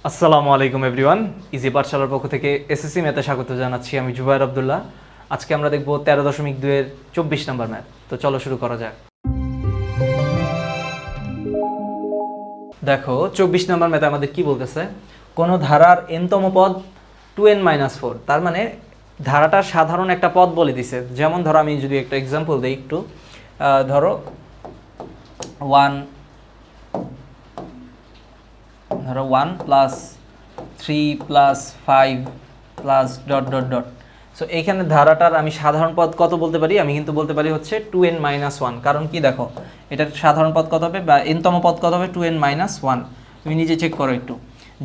আসসালামু আলাইকুম everyone. Easy পাঠশালার পক্ষ থেকে এসএসসি ম্যাথে স্বাগত জানাচ্ছি। আমি জুবায়ের আব্দুল্লাহ। আজকে আমরা দেখব 13.2 এর 24 নম্বর ম্যাথ। তো চলো শুরু করা যাক। দেখো 24 নম্বর ম্যাথে আমাদের কি বলতেছে, কোন ধারার nতম পদ 2n-4। তার মানে ধারাটার সাধারণ একটা পদ বলে দিছে। যেমন ধরো আমি যদি একটা এক্সাম্পল দেই একটু, ধরো 1 plus 3 plus 5 plus dot dot dot. So এইখানে ধারাটার আমি সাধারণ পদ কত বলতে পারি? আমি কিন্তু বলতে পারি হচ্ছে 2n-1। কারণ কি, দেখো এটার সাধারণ পদ কত হবে বা nতম পদ কত হবে? 2n-1। তুমি নিজে চেক করো একটু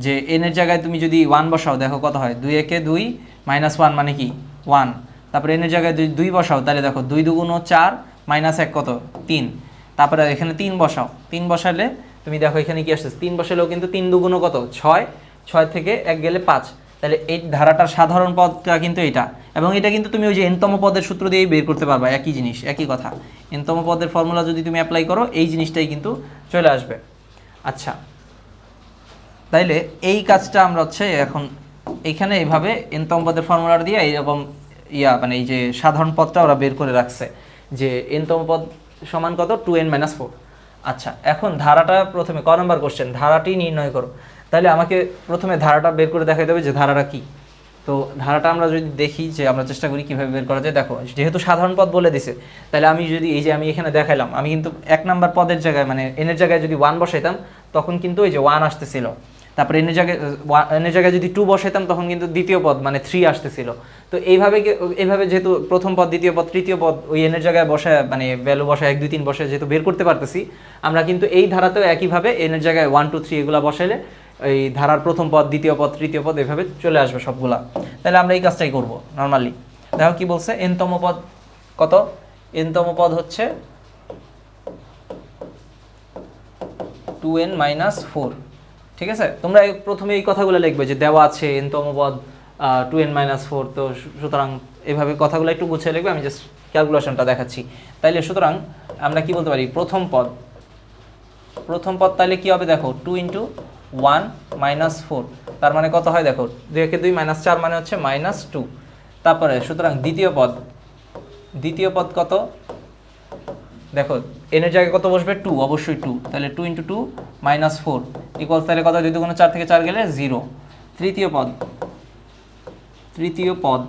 যে n এর জায়গায় তুমি যদি 1 বসাও, দেখো কত হয়। 2 একে 2 -1 মানে কি 1। তারপরে n এর জায়গায় 2 বসাও, তাহলে দেখো 2 দুগুণ 4 -1 কত 3। তারপরে এখানে 3 বসাও, 3 বসালে তুমি দেখো এখানে কি আসছে, 3 বসালেও কিন্তু 3 দুগুণ কত 6, 6 থেকে 1 গেলে 5। তাহলে এই ধারাটার সাধারণ পদটা কিন্তু এটা, এবং এটা কিন্তু তুমি ওই যে nতম পদের সূত্র দিয়েই বের করতে পারবা। একই জিনিস, একই কথা। nতম পদের ফর্মুলা যদি তুমি অ্যাপ্লাই করো, এই জিনিসটাই কিন্তু চলে আসবে। আচ্ছা, তাইলে এই কাজটা আমরা হচ্ছে এখন এইখানে এইভাবে nতম পদের ফর্মুলা দিয়ে এইরকম মানে এই যে সাধারণ পদটা ওরা বের করে রাখছে যে nতম পদ সমান কত 2n-4। আচ্ছা, এখন ধারাটা প্রথমে ক নম্বর কোশ্চেন, ধারাটি নির্ণয় করো। তাহলে আমাকে প্রথমে ধারাটা বের করে দেখাই দেবে যে ধারাটা কি। তো ধারাটা আমরা যদি দেখি, যে আমরা চেষ্টা করি কীভাবে বের করা যায়। দেখো যেহেতু সাধারণ পদ বলে দিছে, তাহলে আমি যদি এই যে আমি এখানে দেখাইলাম, আমি কিন্তু 1 নম্বর পদের জায়গায় মানে n এর জায়গায় যদি 1 বসাইতাম, তখন কিন্তু এই যে 1 আসতেছিল। তারপরে n এর জায়গায় যদি 2 বসাইতাম, তখন কিন্তু দ্বিতীয় পদ মানে 3 আসতেছিল। তো এইভাবে যেহেতু প্রথম পদ, দ্বিতীয় পদ, তৃতীয় পদ ওই n এর জায়গায় বসায় মানে ভ্যালু বসায় 1 2 3 বসায় যেহেতু বের করতে পারতেছি, আমরা কিন্তু এই ধারাতেও একইভাবে n এর জায়গায় 1 2 3 এগুলো বসাইলে এই ধারার প্রথম পদ, দ্বিতীয় পদ, তৃতীয় পদ এভাবে চলে আসবে সবগুলা। তাহলে আমরা এই কাজটাই করব নর্মালি। দেখো কি বলছে, nতম পদ কত? nতম পদ হচ্ছে 2n-4। ঠিক আছে, তোমরা প্রথমে এই কথাগুলো লিখবে যে দেওয়া আছে nতম পদ 2n-4। তো সুতরাং এভাবে কথাগুলো একটু গুছিয়ে লিখবে, আমি জাস্ট ক্যালকুলেশনটা দেখাচ্ছি। তাইলে সুতরাং আমরা কি বলতে পারি, প্রথম পদ তাহলে কি হবে? দেখো 2 × 1 - 4, তার মানে কত হয়? দেখো 2 একে 2 -4 মানে হচ্ছে -2। তারপরে সুতরাং দ্বিতীয় পদ কত? দেখো n এর জায়গায় কত বসবে? 2, অবশ্যই 2। তাহলে 2 × 2 -4 ইকুয়ালস, তাহলে কত? 2 দুগুণ 4 থেকে 4 গেলে 0। তৃতীয় পদ,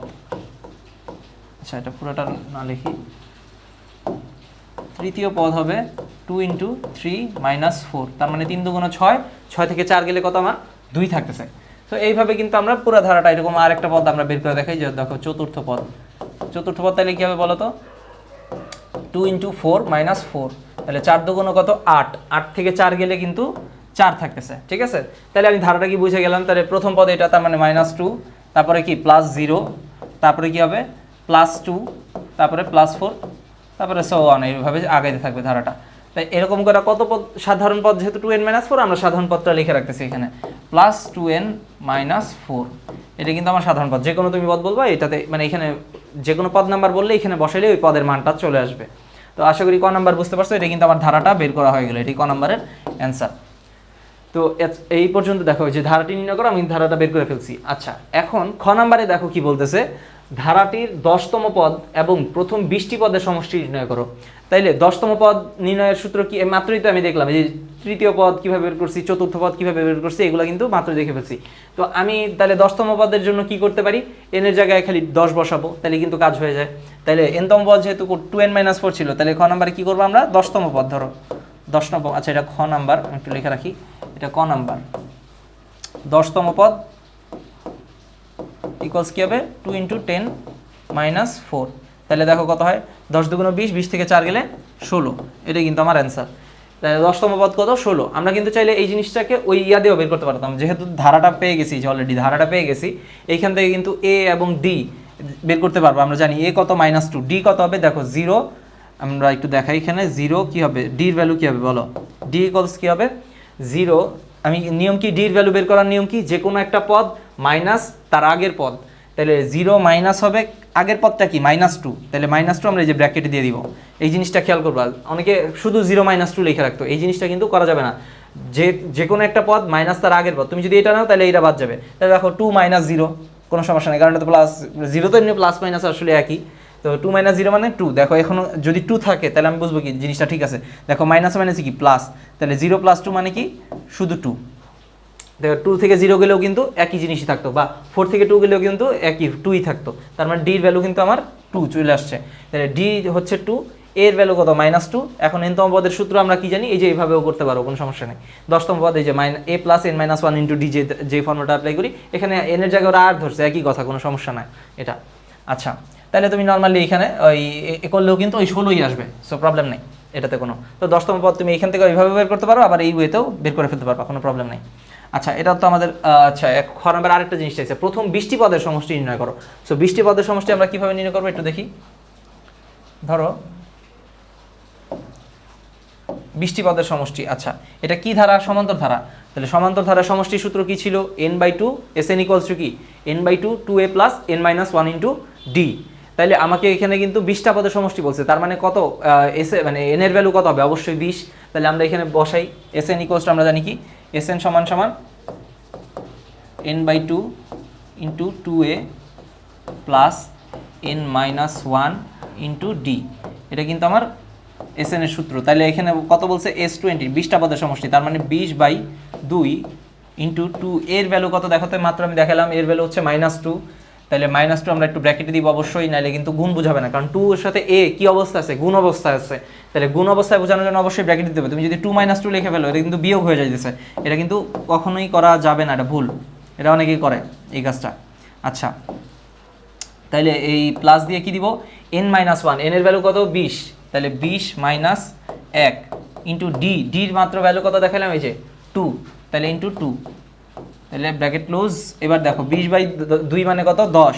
আচ্ছা এটা পুরোটা না লিখি। তৃতীয় পদ হবে 2 × 3 - 4, তার মানে 3 দুগুণ 6, 6 থেকে 4 গেলে কত আমার? 2 থাকতেছে। তো এইভাবে কিন্তু আমরা পুরো ধারাটা এরকম আরেকটা পদ আমরা বের করে দেখাই। যে দেখো চতুর্থ পদ তাহলে কি হবে বলো তো? 2 × 4 - 4, তাহলে 4 দুগুণ কত? 8, 8 থেকে 4 গেলে কিন্তু 4 থাকতেছে। ঠিক আছে, তাহলে আমি ধারাটা কি বুঝে গেলাম। তাহলে প্রথম পদ এটা, তার মানে -2, তারপরে কি +0, তারপরে কি হবে +2, তারপরে +4, তারপরে সো অন, এইভাবে আগাইতে থাকবে ধারাটা। তাই এরকম করে কত পদ? সাধারণ পদ যেহেতু 2n-4, আমরা সাধারণ পদটা লিখে রাখতেছি এখানে +2n-4। এটা কিন্তু আমার সাধারণ পদ। যে কোনো তুমি পদ বলবা এটাতে, মানে এখানে যে কোনো পদ নাম্বার বললে এখানে বসাইলে ওই পদের মানটা চলে আসবে। তো আশা করি ক নাম্বার বুঝতে পারছো। এটা কিন্তু আমার ধারাটা বের করা হয়ে গেল, এটি ক নাম্বারের অ্যান্সার। তো এই পর্যন্ত দেখো যে ধারাটি নির্ণয় করো, আমি ধারাটা বের করে ফেলছি। আচ্ছা, এখন খ নাম্বারে দেখো কি বলতেছে, ধারাটির 10তম পদ এবং প্রথম 20টি পদের সমষ্টি নির্ণয় করো। তাইলে 10তম পদ নির্ণয়ের সূত্র কি? মাত্রই তো আমি দেখলাম যে তৃতীয় পদ কিভাবে বের করছি, চতুর্থ পদ কিভাবে বের করছি, এগুলো কিন্তু মাত্র দেখে ফেলছি। তো আমি তাহলে 10তম পদের জন্য কি করতে পারি? n এর জায়গায় খালি 10 বসাবো, তাহলে কিন্তু কাজ হয়ে যায়। তাহলে nতম পদ যেহেতু 2n-4 ছিল, তাহলে খ নাম্বারে কি করবো আমরা? 10তম পদ ধরো 10 নম্বর। আচ্ছা, এটা খ নাম্বার, আমি একটু লিখে রাখি, এটা ক নাম্বার। 10তম পদ ইকুয়ালস কি হবে? 2 × 10-4। তাহলে দেখো কত হয়? 10 দুগুণ 20, 20 থেকে 4 গেলে 16। এটাই কিন্তু আমার অ্যান্সার। তাহলে 10তম পদ কত? 16। আমরা কিন্তু চাইলে এই জিনিসটাকে ওই দিয়েও বের করতে পারতাম, যেহেতু ধারাটা পেয়ে গেছি, যে অলরেডি ধারাটা পেয়ে গেছি, এইখান থেকে কিন্তু a এবং d বের করতে পারবো। আমরা জানি a কত? -2। d কত হবে? দেখো 0, আমরা একটু দেখাই এখানে 0 কি হবে? d এর ভ্যালু কি হবে বলো? d ইকুয়ালস কি হবে? 0। আমি নিয়ম কি, d এর ভ্যালু বের করার নিয়ম কি? যে কোনো একটা পদ মাইনাস তার আগের পদ। তাহলে 0 মাইনাস হবে আগের পদটা কি? -2। তাহলে -2 আমরা এই যে ব্র্যাকেটে দিয়ে দিব। এই জিনিসটা খেয়াল করবা, অনেকে শুধু 0 - 2 লিখে রাখতো, এই জিনিসটা কিন্তু করা যাবে না। যে যে কোনো একটা পদ মাইনাস তার আগের পদ, তুমি যদি এটা নাও তাহলে এটা বাদ যাবে। তাহলে দেখো 2 মাইনাস 0, কোনো সমস্যা নেই, কারণ এটা তো প্লাস, 0 তো এমনি প্লাস মাইনাস আসলে একই। তো 2 মাইনাস 0 মানে 2, দেখো এখনো যদি 2 থাকে তাহলে আমি বুঝবো কি জিনিসটা ঠিক আছে। দেখো মাইনাস মাইনাস কি প্লাস, তাহলে 0 প্লাস 2 মানে কি শুধু 2। দেখো 2 থেকে 0 গেলেও কিন্তু একই জিনিসই থাকতো, বা 4 থেকে 2 গেলেও কিন্তু একই 2ই থাকতো। তার মানে ডির ভ্যালু কিন্তু আমার 2 চলে আসছে। তাহলে ডি হচ্ছে 2, এর ভ্যালু কত -2। এখন এনতম পদের সূত্র আমরা কি জানি, এই যে এইভাবেও করতে পারো, কোনো সমস্যা নেই। 10তম পদ এই যে a plus n minus 1 into D, যে ফর্মুলাটা অ্যাপ্লাই করি, এখানে n এর জায়গায় ওরা আর ধরছে, একই কথা, কোনো সমস্যা নাই এটা। আচ্ছা, তাহলে তুমি নর্মালি এখানে ওই করলেও কিন্তু ওই 16ই আসবে, সো প্রবলেম নেই এটাতে কোনো। তো 10তম পদ তুমি এখান থেকে ওইভাবে বের করতে পারো, আবার এই ওয়েতেও বের করে ফেলতে পারবা, কোনো প্রবলেম নেই। আচ্ছা, এটা তো আমাদের আচ্ছা খ নাম্বার আরেকটা জিনিস চাইছে, প্রথম 20টি পদের সমষ্টি নির্ণয় করো। সো 20টি পদের সমষ্টি আমরা কীভাবে নির্ণয় করবো একটু দেখি। ধরো 20টি পদের সমষ্টি, আচ্ছা এটা কি ধারা, সমান্তর ধারা। তাহলে সমান্তর ধারা সমষ্টির সূত্র কি ছিল, n/2 Sn ইকুয়ালস টু কি n/2 2a plus n minus 1 into D. তাহলে আমাকে এখানে কিন্তু 20টা পদের সমষ্টি বলছে, তার মানে কত এস মানে n এর ভ্যালু কত হবে, অবশ্যই 20। তাহলে আমরা এখানে বসাই Sn ইকুয়ালস টু, আমরা জানি কি Sn সমান সমান n/2 into 2a plus n minus 1 into D, এটা কিন্তু আমার Sn এর সূত্র। তাহলে এখানে কত বলছে, S20 20টা পদের সমষ্টি, তার মানে 20/2 ইন্টু 2, এর ভ্যালু কত দেখো তো, মাত্র আমি দেখালাম, এর ভ্যালু হচ্ছে -2। তাহলে -2 আমরা একটু ব্র্যাকেটে দিব অবশ্যই, নাহলে কিন্তু গুণ বোঝাবে না, কারণ 2 এর সাথে a কি অবস্থা আছে, গুণ অবস্থায় আছে। তাহলে গুণ অবস্থায় বোঝানোর জন্য অবশ্যই ব্র্যাকেট দিতে হবে। তুমি যদি 2 - 2 লিখে ফেলো, এটা কিন্তু বিয়োগ হয়ে যাইতেছে, এটা কিন্তু কখনোই করা যাবে না, এটা ভুল, এটা অনেকেই করে এই কাজটা। আচ্ছা, তাহলে এই প্লাস দিয়ে কি দিব, n-1, n এর ভ্যালু কত 20, তাহলে 20 মাইনাস 1 ইন্টু ডি, ডির মাত্র ভ্যালু কত দেখালাম, এই যে 2, তাহলে ইন্টু 2, তাহলে ব্র্যাকেট ক্লোজ। এবার দেখো 20/2 মানে কত 10,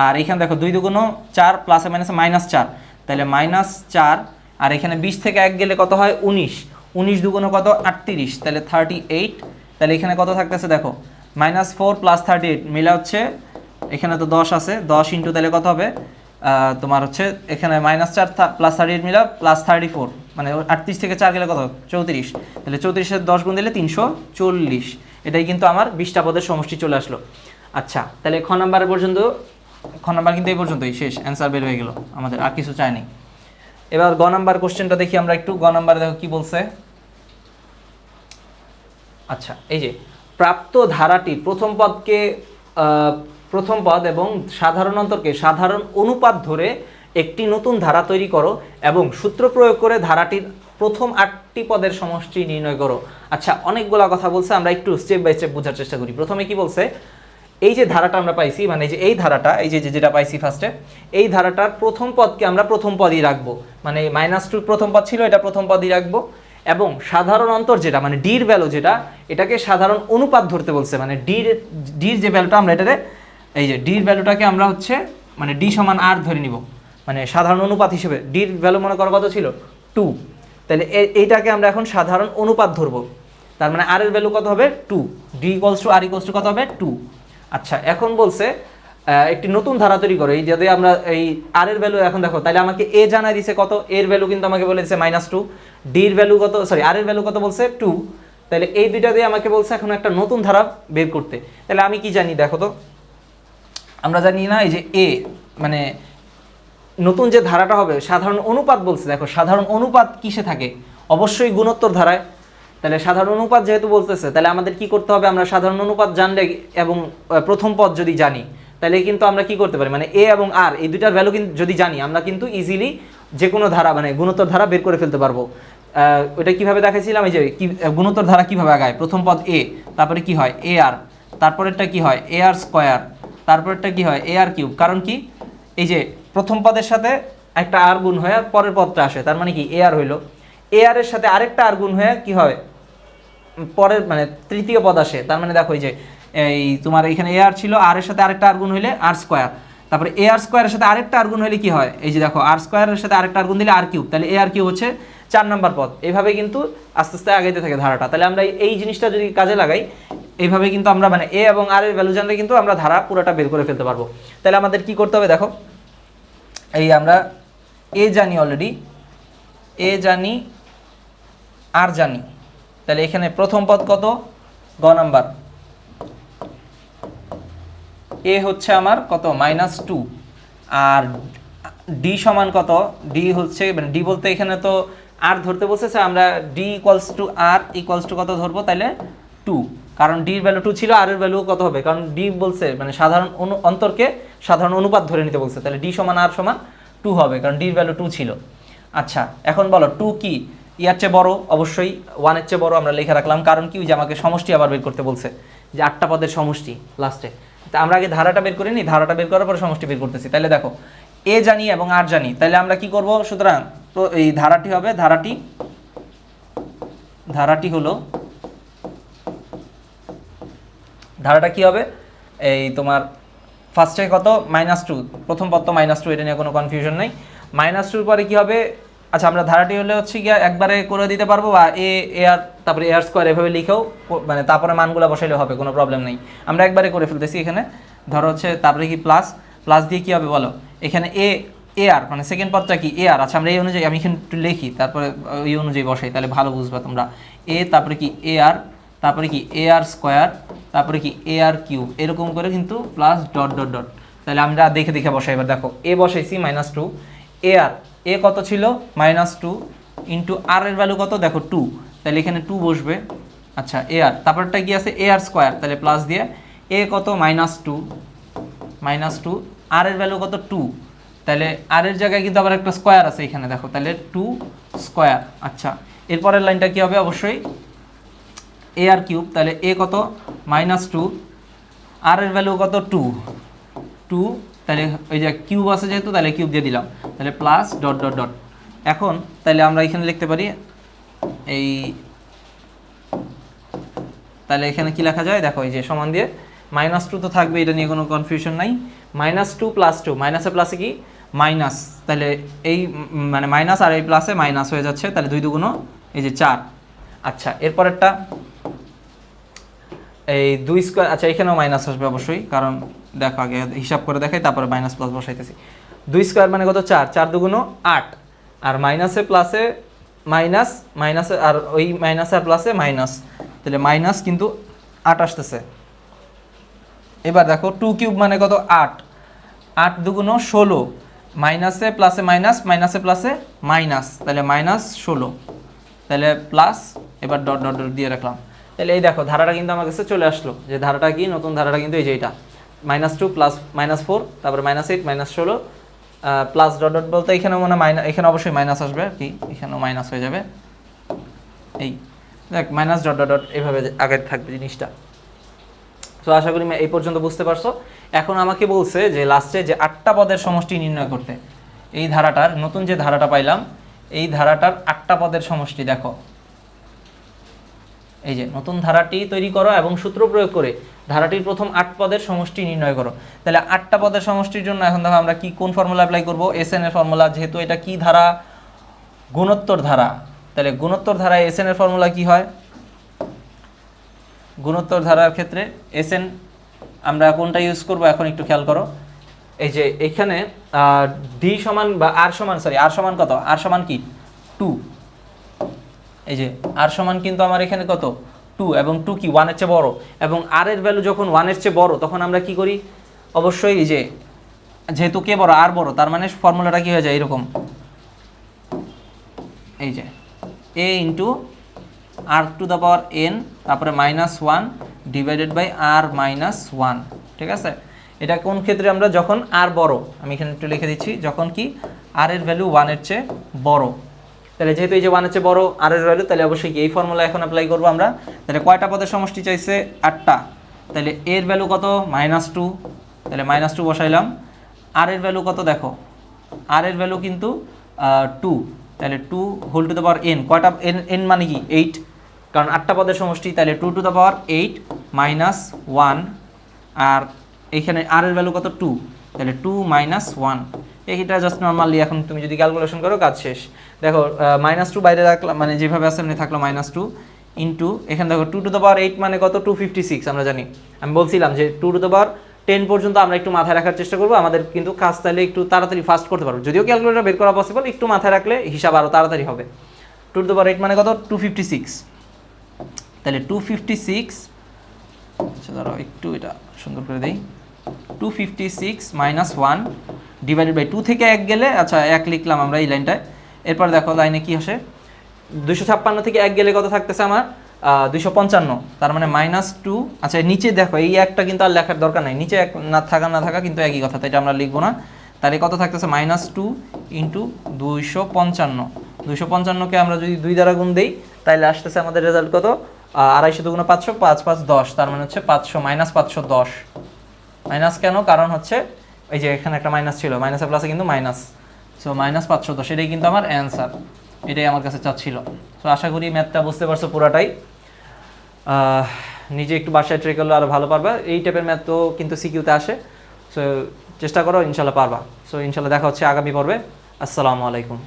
আর এখানে দেখো 2 দুগুণ 4 প্লাসে মাইনাসে -4, তাহলে -4, আর এখানে 20 থেকে 1 গেলে কত হয় 19, 19 দুগুণ কত 38, তাহলে 38। তাহলে এখানে কত থাকতেছে দেখো, -4 প্লাস 38 মিলা হচ্ছে, এখানে তো 10 আছে, 10 ইন্টু তাহলে কত হবে তোমার হচ্ছে এখানে -4 প্লাস 38 মিলা প্লাস 34, মানে 38 থেকে 4 গেলে কত 34, তাহলে 34-এর 10 গুণ দিলে 340। এটাই কিন্তু আমার 20টা পদের সমষ্টি চলে আসলো। আচ্ছা, তাহলে খ নাম্বার পর্যন্ত, খ নাম্বার কিন্তু এই পর্যন্তই শেষ, অ্যান্সার বের হয়ে গেল আমাদের, আর কিছু চাই নাই। এবার গ নাম্বার কোশ্চেনটা দেখি আমরা একটু। গ নাম্বারে দেখো কি বলছে। আচ্ছা, এই যে প্রাপ্ত ধারাটি প্রথম পদ এবং সাধারণ অন্তরকে সাধারণ অনুপাত ধরে একটি নতুন ধারা তৈরি করো এবং সূত্র প্রয়োগ করে ধারাটির প্রথম 8টি পদের সমষ্টি নির্ণয় করো। আচ্ছা, অনেকগুলো কথা বলছে, আমরা একটু স্টেপ বাই স্টেপ বোঝার চেষ্টা করি। প্রথমে কি বলছে, এই যে ধারাটা আমরা পাইছি, মানে যে এই ধারাটা, এই যে যেটা পাইছি ফার্স্টে, এই ধারাটার প্রথম পদকে আমরা প্রথম পদই রাখবো, মানে -2 প্রথম পদ ছিল, এটা প্রথম পদই রাখবো। এবং সাধারণ অন্তর যেটা, মানে ডির ভ্যালু যেটা, এটাকে সাধারণ অনুপাত ধরতে বলছে, মানে ডির যে ভ্যালুটা, আমরা এটারে এই যে ডির ভ্যালুটাকে আমরা হচ্ছে মানে ডি সমান আর ধরে নিব, মানে সাধারণ অনুপাত হিসেবে। ডির ভ্যালু মনে করো কত ছিল 2, তাহলে এইটাকে আমরা এখন সাধারণ অনুপাত ধরবো, তার মানে আর এর ভ্যালু কত হবে 2, D equals to R equals to কত হবে 2। আচ্ছা, এখন বলছে একটি নতুন ধারা তৈরি করো। এই যদি আমরা এই আর এর ভ্যালু এখন দেখো, তাহলে আমাকে এ জানাই দিছে কত, এর ভ্যালু কিন্তু আমাকে বলে দিছে -2, ডির ভ্যালু কত, সরি আর এর ভ্যালু কত বলছে 2, তাহলে এই দুইটা দিয়ে আমাকে বলছে এখন একটা নতুন ধারা বের করতে। তাহলে আমি কি জানি দেখো তো, আমরা জানি না এই যে এ, মানে নতুন যে ধারাটা হবে সাধারণ অনুপাত বলছে, দেখো সাধারণ অনুপাত কিসে থাকে, অবশ্যই গুণোত্তর ধারায়। তাহলে সাধারণ অনুপাত যেহেতু বলতেছে, তাহলে আমাদের কি করতে হবে, আমরা সাধারণ অনুপাত জানলে এবং প্রথম পদ যদি জানি, তাহলে কিন্তু আমরা কি করতে পারি, মানে এ এবং আর এই দুইটার ভ্যালু কিন্তু যদি জানি, আমরা কিন্তু ইজিলি যে কোনো ধারা, মানে গুণোত্তর ধারা বের করে ফেলতে পারবো। ওইটা কিভাবে দেখাইছিলাম, এই যে কি গুণোত্তর ধারা কিভাবে আগায়, প্রথম পদ এ, তারপরে কি হয় এ আর, তারপরেরটা কি হয় এ আর স্কোয়ার, তারপরেরটা কি হয় এ আর কিউব। কারণ কি, এই যে প্রথম পদের সাথে একটা আর গুণ হয়ে পরের পদটা আসে, তার মানে কি এ আর হইলো, এ আর এর সাথে আরেকটা আর গুণ হয়ে কি হয় পরের মানে তৃতীয় পদ আসে। তার মানে দেখো এই যে এই তোমার এখানে এ আর ছিল, আর এর সাথে আরেকটা আর গুণ হইলে আর স্কোয়ার, তারপরে এ আর স্কোয়ারের সাথে আরেকটা আর গুণ হইলে কি হয়, এই যে দেখো আর স্কোয়ারের সাথে আরেকটা আর গুণ দিলে আর কিউব, তাহলে এ আর কিউব হচ্ছে 4 নাম্বার পদ। এইভাবে কিন্তু আস্তে আস্তে আগাইতে থাকে ধারাটা। তাহলে আমরা এই জিনিসটা যদি কাজে লাগাই, এইভাবে কিন্তু আমরা মানে এ এবং আর এর ভ্যালু জানলে কিন্তু আমরা ধারা পুরোটা বের করে ফেলতে পারবো। তাহলে আমাদের কি করতে হবে দেখো, এই আমরা এ জানি অলরেডি, এ জানি আর জানি, তাহলে এখানে প্রথম পদ কত, গ নাম্বার, এ হচ্ছে আমার কত -2, আর ডি সমান কত, ডি হচ্ছে মানে ডি বলতে এখানে তো আর ধরতে বলছে, আমরা D equals to R equals to কত ধরবো, তাহলে 2, কারণ ডির ভ্যালু 2 ছিল, আর এর ভ্যালু কত হবে, কারণ ডি বলছে মানে সাধারণ অন্তরকে সাধারণ অনুপাত ধরে নিতে বলছে, তাহলে ডি সমান আর সমান 2 হবে, কারণ ডির ভ্যালু 2 ছিল। আচ্ছা এখন বলো 2 কি, ইয়ার চেয়ে বড়, অবশ্যই 1 এর চেয়ে বড় আমরা লিখে রাখলাম, কারণ কি যে আমাকে সমষ্টি আবার বের করতে বলছে, যে 8টা পদের সমষ্টি লাস্টে। তা আমরা আগে ধারাটা বের করে নিই, ধারাটা বের করার পরে সমষ্টি বের করতেছি। তাহলে দেখো এ জানি এবং আর জানি, তাহলে আমরা কি করব, সুতরাং তো এই ধারাটি হবে, ধারাটি হলো, ধারাটা কি হবে, এই তোমার ফার্স্টে কত -2, প্রথম পদ তো -2, এটা নিয়ে কোনো কনফিউশন নেই। -2 পরে কি হবে, আচ্ছা আমরা ধারাটি হলে হচ্ছে গিয়ে একবারে করে দিতে পারবো, বা এ আর তারপরে এ আর স্কোয়ার এভাবে লিখেও মানে তারপরে মানগুলো বসাইলে হবে, কোনো প্রবলেম নেই। আমরা একবারে করে ফেলতেছি এখানে, ধরো হচ্ছে তারপরে কি প্লাস দিয়ে কি হবে বলো, এখানে এ আর মানে সেকেন্ড পদটা কি এ আর, আচ্ছা আমরা এই অনুযায়ী আমি এখানে একটু লিখি, তারপরে এই অনুযায়ী বসাই, তাহলে ভালো বুঝবা তোমরা। তারপরে কি এ আর, তারপরে কি এ আর স্কোয়ার, তারপরে কি এ আর কিউব, এরকম করে কিন্তু প্লাস ডট ডট ডট। তাহলে আমরা দেখে বসাই, এবার দেখো এ বসাইছি -2, এ আর এ কত ছিল -2 ইন্টু আর এর ভ্যালু কত দেখো 2, তাহলে এখানে 2 বসবে। আচ্ছা এ আর তারপরটা কি আছে এ আর স্কোয়ার, তাহলে প্লাস দিয়ে এ কত -2 আর এর ভ্যালু কত 2, তাহলে আর এর জায়গায় কিন্তু আবার একটা স্কোয়ার আছে এখানে দেখো, তাহলে 2 স্কোয়ার। আচ্ছা এরপরের লাইনটা কি হবে, অবশ্যই এ আর কিউব, তাহলে এ কত -2, আর এর ভ্যালু কত 2, তাহলে ওই যে কিউব আছে যেহেতু, তাহলে কিউব দিয়ে দিলাম, তাহলে প্লাস ডট ডট ডট। এখন তাহলে আমরা এখানে লিখতে পারি এই, তাহলে এখানে কি লেখা যায় দেখো, এই যে সমান দিয়ে -2 তো থাকবে, এটা নিয়ে কোনো কনফিউশন নাই, -2 + 2, মাইনাসে প্লাসে কি মাইনাস, তাহলে এই মানে মাইনাস আর এই প্লাসে মাইনাস হয়ে যাচ্ছে, তাহলে 2 2 এই যে 4। আচ্ছা এরপরেরটা এই 2 স্কোয়ার, আচ্ছা এখানেও মাইনাস আসবে অবশ্যই, কারণ দেখো আগে হিসাব করে দেখাই তারপরে মাইনাস প্লাস বসাইতেছি। 2 স্কোয়ার মানে কত 4, 4 2 8, আর মাইনাসে প্লাসে মাইনাসে আর ওই মাইনাস আর প্লাসে মাইনাস, তাহলে মাইনাস কিন্তু 8 আসতেছে। এবার দেখো 2 কিউব মানে কত 8, 8 2 16, মাইনাসে প্লাসে মাইনাস, মাইনাসে প্লাসে মাইনাস, তাহলে -16, তাহলে প্লাস, এবার ডট ডট ডট দিয়ে রাখলাম। তাহলে এই দেখো ধারাটা কিন্তু আমার কাছে চলে আসলো, যে ধারাটা কি নতুন ধারাটা কিন্তু এই যে এটা -2 প্লাস -4, তারপরে -8 -16 প্লাস ডট ডট বলতে এখানে মনে হয় এখানে অবশ্যই মাইনাস আসবে আর কি, এখানেও মাইনাস হয়ে যাবে, এই দেখ মাইনাস ডট ডট ডট এভাবে আগে থাকবে জিনিসটা। তো আশা করি এই পর্যন্ত বুঝতে পারছো। এখন আমাকে বলছে যে লাস্টে যে 8টা পদের সমষ্টি নির্ণয় করতে, এই ধারাটার নতুন যে ধারাটা পাইলাম, এই ধারাটার 8টা পদের সমষ্টি দেখো, এই যে নতুন ধারাটি তৈরি করো এবং সূত্র প্রয়োগ করে ধারাটির প্রথম 8 পদের সমষ্টি নির্ণয় করো। তাহলে 8টা পদের সমষ্টির জন্য এখন দেখো আমরা কি কোন ফর্মুলা অ্যাপ্লাই করব, এসএন এর ফর্মুলা, যেহেতু এটা কি ধারা, গুণোত্তর ধারা, তাহলে গুণোত্তর ধারায় এসএন এর ফর্মুলা কি হয়, গুণোত্তর ধারার ক্ষেত্রে এসএন আমরা কোনটা ইউজ করব এখন একটু খেয়াল করো। এই যে এখানে ডি সমান বা আর সমান কত, আর সমান কি 2, এই যে আর সমান কিন্তু আমার এখানে কত 2, এবং 2 কি 1 এর চেয়ে বড়, এবং আর এর ভ্যালু যখন 1 এর চেয়ে বড় তখন আমরা কি করি, অবশ্যই এই যে যেহেতু কে বড় আর বড়, তার মানে ফর্মুলাটা কি হয়ে যায় এরকম, এই যে a ইন্টু r⁴n তারপরে -1 ডিভাইডেড বাই r-1, ঠিক আছে। এটা কোন ক্ষেত্রে আমরা যখন আর বড়, আমি এখানে একটু লিখে দিচ্ছি, যখন কি আর এর ভ্যালু 1 এর চেয়ে বড়, তাহলে যেহেতু এই যে 1 এর চেয়ে বড় আর এর ভ্যালু, তাহলে অবশ্যই এই ফর্মুলা এখন অ্যাপ্লাই করব আমরা। তাহলে কয়টা পদের সমষ্টি চাইছে 8টা, তাহলে এর ভ্যালু কত -2, তাহলে -2 বসাইলাম, আর এর ভ্যালু কত দেখো, আর এর ভ্যালু কিন্তু 2, তাহলে 2 whole to the power n, কয়টা n মানে কি 8, কারণ 8টা পদের সমষ্টি, তাহলে 2 টু দ্য পাওয়ার 8 -1, আর এইখানে আর এর ভ্যালু কত 2, তাহলে 2 -1, এইটা জাস্ট নর্মালি এখন তুমি যদি ক্যালকুলেশন করো কাজ শেষ। দেখো -2 বাইরে রাখলাম, মানে যেভাবে আছে এমনি থাকলো -2 ইন্টু এখানে দেখো 2 টু দ্য পাওয়ার 8 মানে কত 256, আমরা জানি, আমি বলছিলাম যে 2 টু দ্য পাওয়ার 10 পর্যন্ত আমরা একটু মাথায় রাখার চেষ্টা করবো, আমাদের কিন্তু কাজ তাহলে একটু তাড়াতাড়ি ফাস্ট করতে পারবো, যদিও ক্যালকুলেটর বের করা পসিবল, একটু মাথায় রাখলে হিসাব আরও তাড়াতাড়ি হবে। 2 টু দ্য পাওয়ার 8 মানে কত 256, তাহলে 256, আচ্ছা ধরো একটু এটা সুন্দর করে দিই, 256 মাইনাস 1 ডিভাইডেড বাই 2 থেকে 1 গেলে, আচ্ছা 1 লিখলাম আমরা এই লাইনটায়। এরপর দেখো লাইনে কি আসে, 256 থেকে 1 গেলে কত থাকতেছে আমার 255, তার মানে -2। আচ্ছা নিচে দেখো এই একটা কিন্তু আর লেখার দরকার নাই, নিচে এক না থাকা কিন্তু একই কথা, তাই এটা আমরা লিখবো না। তাহলে কত থাকতেছে -2 ইন্টু 255, 255কে আমরা যদি 2 দ্বারা গুণ দিই তাহলে আসতেছে আমাদের রেজাল্ট কত, 250 দুগুণে 500, 5 5 10, তার মানে হচ্ছে 500 -510। মাইনাস কেন, কারণ হচ্ছে এই যে এখানে একটা মাইনাস ছিল, মাইনাসে প্লাসে কিন্তু মাইনাস, সো -510, এটাই কিন্তু আমার অ্যান্সার, এটাই আমার কাছে চাচ্ছিল। সো আশা করি ম্যাথটা বুঝতে পারছো পুরাটাই। নিজে একটু বাসায় ট্রাই করলে আরও ভালো পারবা, এই টাইপের ম্যাথ তো কিন্তু সিকিউতে আসে। সো চেষ্টা করো, ইনশাল্লাহ পারবা। সো ইনশাল্লাহ দেখা হচ্ছে আগামী পর্বে। আসসালামু আলাইকুম।